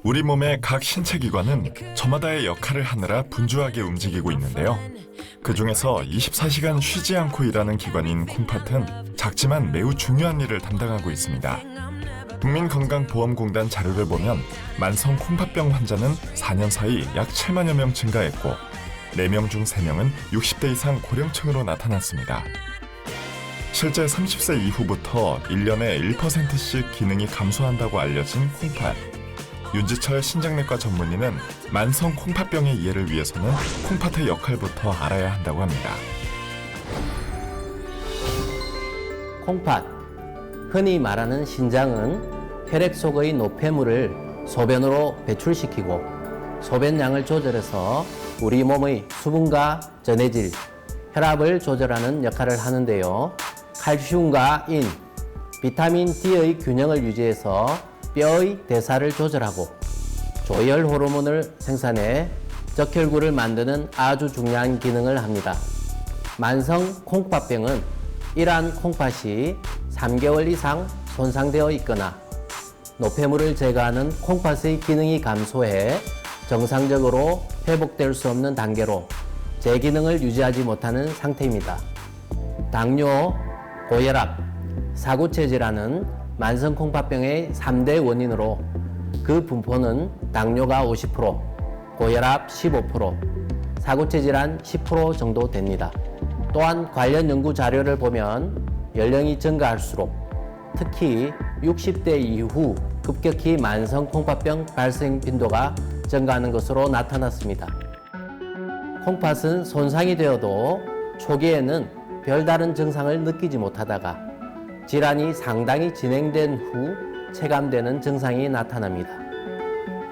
우리 몸의 각 신체 기관은 저마다의 역할을 하느라 분주하게 움직이고 있는데요. 그 중에서 24시간 쉬지 않고 일하는 기관인 콩팥은 작지만 매우 중요한 일을 담당하고 있습니다. 국민건강보험공단 자료를 보면 만성 콩팥병 환자는 4년 사이 약 7만여 명 증가했고 4명 중 3명은 60대 이상 고령층으로 나타났습니다. 실제 30세 이후부터 1년에 1%씩 기능이 감소한다고 알려진 콩팥. 윤지철 신장내과 전문의는 만성 콩팥병의 이해를 위해서는 콩팥의 역할부터 알아야 한다고 합니다. 콩팥, 흔히 말하는 신장은 혈액 속의 노폐물을 소변으로 배출시키고 소변량을 조절해서 우리 몸의 수분과 전해질, 혈압을 조절하는 역할을 하는데요. 칼슘과 인, 비타민 D의 균형을 유지해서 뼈의 대사를 조절하고 조혈 호르몬을 생산해 적혈구를 만드는 아주 중요한 기능을 합니다. 만성 콩팥병은 이러한 콩팥이 3개월 이상 손상되어 있거나 노폐물을 제거하는 콩팥의 기능이 감소해 정상적으로 회복될 수 없는 단계로 제 기능을 유지하지 못하는 상태입니다. 당뇨, 고혈압, 사구체 질환은 만성 콩팥병의 3대 원인으로 그 분포는 당뇨가 50%, 고혈압 15%, 사구체 질환 10% 정도 됩니다. 또한 관련 연구 자료를 보면 연령이 증가할수록 특히 60대 이후 급격히 만성 콩팥병 발생 빈도가 증가하는 것으로 나타났습니다. 콩팥은 손상이 되어도 초기에는 별다른 증상을 느끼지 못하다가 질환이 상당히 진행된 후 체감되는 증상이 나타납니다.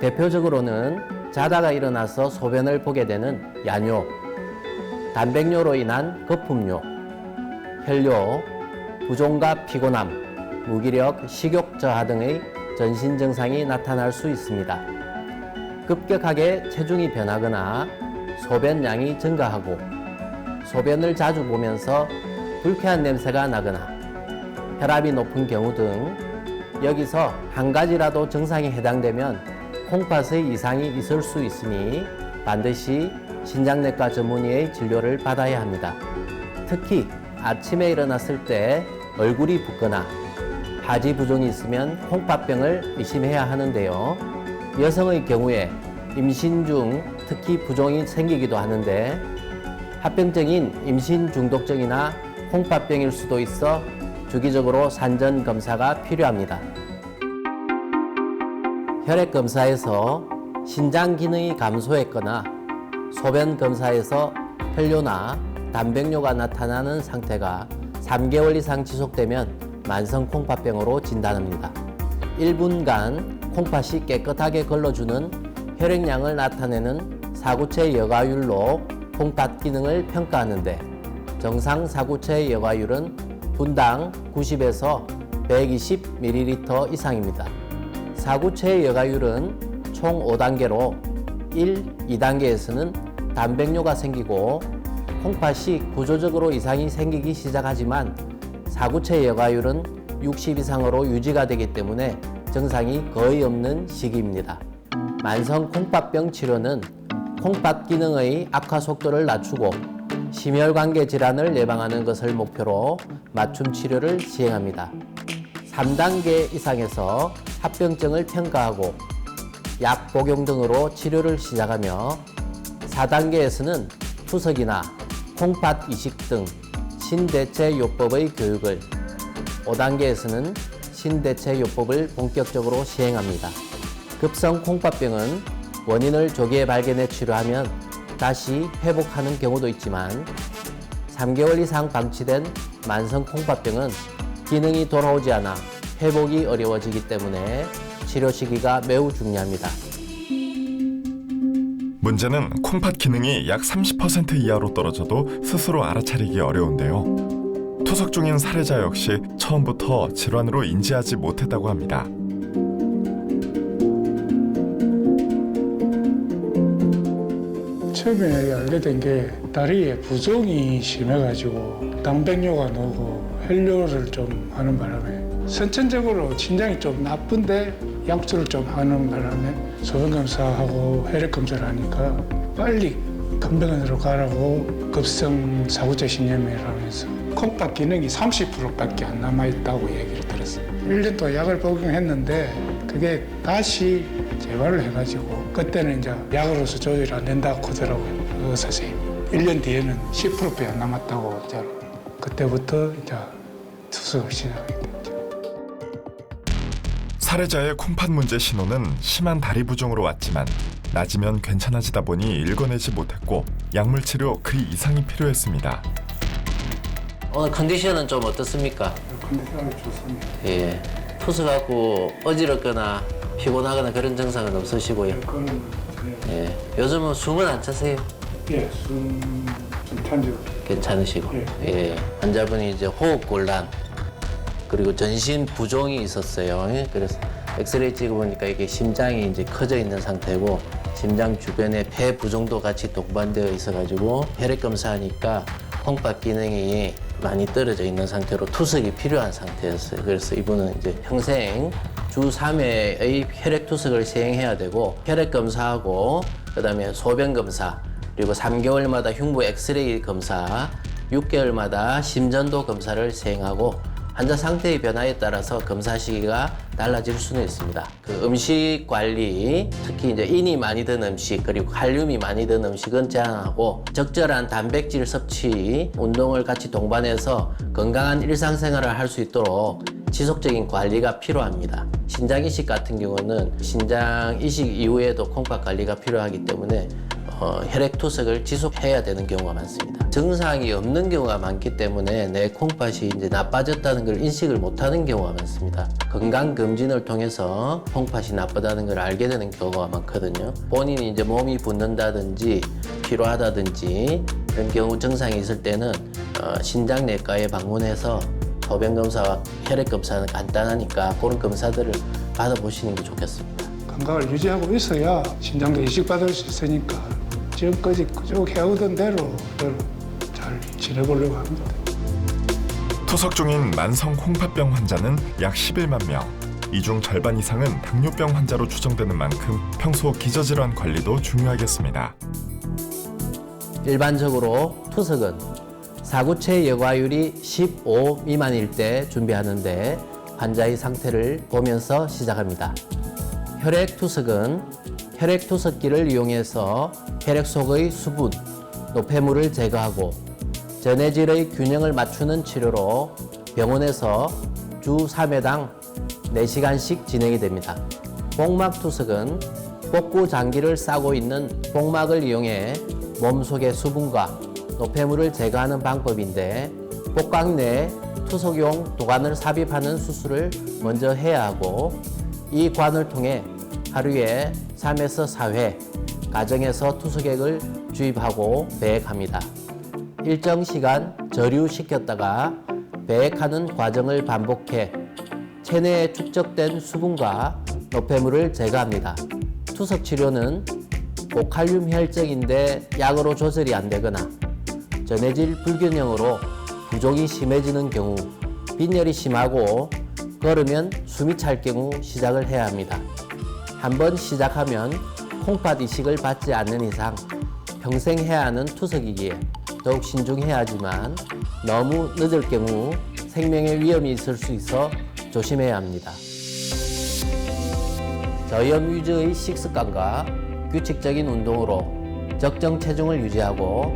대표적으로는 자다가 일어나서 소변을 보게 되는 야뇨, 단백뇨로 인한 거품뇨, 혈뇨, 부종과 피곤함, 무기력, 식욕 저하 등의 전신 증상이 나타날 수 있습니다. 급격하게 체중이 변하거나 소변량이 증가하고 소변을 자주 보면서 불쾌한 냄새가 나거나 혈압이 높은 경우 등 여기서 한 가지라도 증상이 해당되면 콩팥의 이상이 있을 수 있으니 반드시 신장내과 전문의의 진료를 받아야 합니다. 특히 아침에 일어났을 때 얼굴이 붓거나 하지 부종이 있으면 콩팥병을 의심해야 하는데요. 여성의 경우에 임신 중 특히 부종이 생기기도 하는데 합병증인 임신 중독증이나 콩팥병일 수도 있어 주기적으로 산전 검사가 필요합니다. 혈액 검사에서 신장 기능이 감소했거나 소변 검사에서 혈뇨나 단백뇨가 나타나는 상태가 3개월 이상 지속되면 만성 콩팥병으로 진단합니다. 1분간 콩팥이 깨끗하게 걸러주는 혈액량을 나타내는 사구체 여과율로 콩팥 기능을 평가하는데 정상 사구체 여과율은 분당 90에서 120ml 이상입니다. 사구체 여과율은 총 5단계로 1, 2단계에서는 단백뇨가 생기고 콩팥이 구조적으로 이상이 생기기 시작하지만 사구체 여과율은 60 이상으로 유지가 되기 때문에 증상이 거의 없는 시기입니다. 만성 콩팥병 치료는 콩팥 기능의 악화 속도를 낮추고 심혈관계 질환을 예방하는 것을 목표로 맞춤 치료를 시행합니다. 3단계 이상에서 합병증을 평가하고 약 복용 등으로 치료를 시작하며 4단계에서는 투석이나 콩팥 이식 등 신대체 요법의 교육을 5단계에서는 신대체 요법을 본격적으로 시행합니다. 급성 콩팥병은 원인을 조기에 발견해 치료하면 다시 회복하는 경우도 있지만 3개월 이상 방치된 만성 콩팥병은 기능이 돌아오지 않아 회복이 어려워지기 때문에 치료 시기가 매우 중요합니다. 문제는 콩팥 기능이 약 30% 이하로 떨어져도 스스로 알아차리기 어려운데요. 투석 중인 사례자 역시 처음부터 질환으로 인지하지 못했다고 합니다. 처음에 알게 된 게 다리에 부종이 심해가지고 단백뇨가 나오고 혈뇨를 좀 하는 바람에 선천적으로 신장이 좀 나쁜데 약주를 좀 하는 바람에 소변검사하고 혈액검사를 하니까 빨리 큰 병원으로 가라고 급성 사구체 신염이라고 해서 콩팥 기능이 30%밖에 안 남아있다고 얘기를 들었어요. 1년 동안 약을 복용했는데 그게 다시 재발을 해가지고 그때는 이제 약으로서 조절이 안 된다고 하더라고요. 그 선생님. 1년 뒤에는 10%밖에 안 남았다고 이제 그때부터 이제 투석을 시작하게 됐죠. 사례자의 콩팥 문제 신호는 심한 다리 부종으로 왔지만 낮으면 괜찮아지다 보니 읽어내지 못했고 약물 치료 그 이상이 필요했습니다. 오늘 컨디션은 좀 어떻습니까? 컨디션이 좋습니다. 예. 투석하고 어지럽거나 피곤하거나 그런 증상은 없으시고요. 그거는 예. 요즘은 숨은 안 차세요? 예, 숨좀 탄죠. 괜찮으시고. 예. 환자분이 이제 호흡 곤란 그리고 전신 부종이 있었어요. 예. 그래서 엑스레이 찍어보니까 이게 심장이 이제 커져 있는 상태고 심장 주변에 폐 부종도 같이 동반되어 있어가지고 혈액 검사하니까 콩팥 기능이 많이 떨어져 있는 상태로 투석이 필요한 상태였어요. 그래서 이분은 이제 평생 주 3회의 혈액 투석을 시행해야 되고 혈액 검사하고 그다음에 소변 검사 그리고 3개월마다 흉부 엑스레이 검사 6개월마다 심전도 검사를 시행하고 환자 상태의 변화에 따라서 검사 시기가 달라질 수는 있습니다. 그 음식 관리, 특히 이제 인이 많이 든 음식 그리고 칼륨이 많이 든 음식은 제한하고 적절한 단백질 섭취, 운동을 같이 동반해서 건강한 일상생활을 할 수 있도록 지속적인 관리가 필요합니다. 신장 이식 같은 경우는 신장 이식 이후에도 콩팥 관리가 필요하기 때문에 혈액 투석을 지속해야 되는 경우가 많습니다. 증상이 없는 경우가 많기 때문에 내 콩팥이 이제 나빠졌다는 걸 인식을 못하는 경우가 많습니다. 건강 검진을 통해서 콩팥이 나쁘다는 걸 알게 되는 경우가 많거든요. 본인이 이제 몸이 붓는다든지 피로하다든지 이런 경우 증상이 있을 때는 신장내과에 방문해서 소변 검사와 혈액 검사는 간단하니까 그런 검사들을 받아보시는 게 좋겠습니다. 건강을 유지하고 있어야 신장도 이식받을 수 있으니까 지금까지 쭉 해오던 대로 잘 지내보려고 합니다. 투석 중인 만성 콩팥병 환자는 약 11만 명. 이 중 절반 이상은 당뇨병 환자로 추정되는 만큼 평소 기저질환 관리도 중요하겠습니다. 일반적으로 투석은 사구체 여과율이 15 미만일 때 준비하는데 환자의 상태를 보면서 시작합니다. 혈액 투석은 혈액 투석기를 이용해서 혈액 속의 수분, 노폐물을 제거하고 전해질의 균형을 맞추는 치료로 병원에서 주 3회당 4시간씩 진행이 됩니다. 복막 투석은 복부 장기를 싸고 있는 복막을 이용해 몸속의 수분과 노폐물을 제거하는 방법인데 복강 내 투석용 도관을 삽입하는 수술을 먼저 해야 하고 이 관을 통해 하루에 3에서 4회 가정에서 투석액을 주입하고 배액합니다. 일정 시간 저류시켰다가 배액하는 과정을 반복해 체내에 축적된 수분과 노폐물을 제거합니다. 투석 치료는 고칼륨 혈증인데 약으로 조절이 안 되거나 전해질 불균형으로 부종이 심해지는 경우, 빈혈이 심하고 걸으면 숨이 찰 경우 시작을 해야 합니다. 한번 시작하면 콩팥 이식을 받지 않는 이상 평생 해야 하는 투석이기에 더욱 신중해야 하지만 너무 늦을 경우 생명의 위험이 있을 수 있어 조심해야 합니다. 저염 위주의 식습관과 규칙적인 운동으로 적정 체중을 유지하고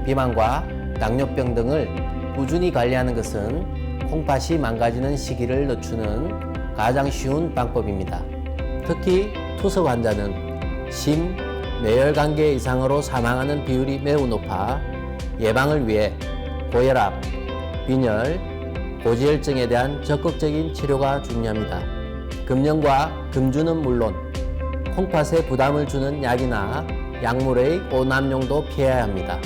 비만과 당뇨병 등을 꾸준히 관리하는 것은 콩팥이 망가지는 시기를 늦추는 가장 쉬운 방법입니다. 특히 투석 환자는 심, 뇌혈관계 이상으로 사망하는 비율이 매우 높아 예방을 위해 고혈압, 빈혈, 고지혈증에 대한 적극적인 치료가 중요합니다. 금연과 금주는 물론 콩팥에 부담을 주는 약이나 약물의 오남용도 피해야 합니다.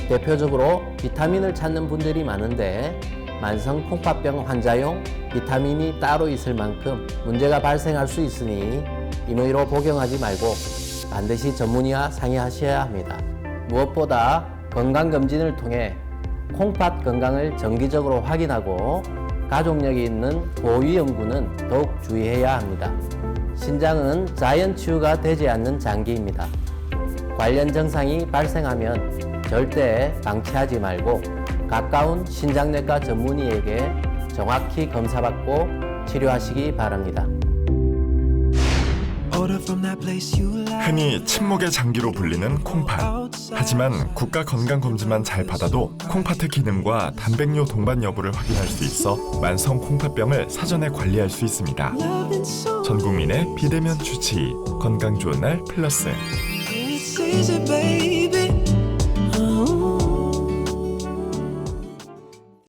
대표적으로 비타민을 찾는 분들이 많은데 만성 콩팥병 환자용 비타민이 따로 있을 만큼 문제가 발생할 수 있으니 임의로 복용하지 말고 반드시 전문의와 상의하셔야 합니다. 무엇보다 건강검진을 통해 콩팥 건강을 정기적으로 확인하고 가족력이 있는 고위험군은 더욱 주의해야 합니다. 신장은 자연 치유가 되지 않는 장기입니다. 관련 증상이 발생하면 절대 방치하지 말고 가까운 신장내과 전문의에게 정확히 검사받고 치료하시기 바랍니다. 흔히 침묵의 장기로 불리는 콩팥. 하지만 국가 건강검진만 잘 받아도 콩팥의 기능과 단백뇨 동반 여부를 확인할 수 있어 만성 콩팥병을 사전에 관리할 수 있습니다. 전 국민의 비대면 주치의 건강 좋은 날 플러스. It's easy, baby.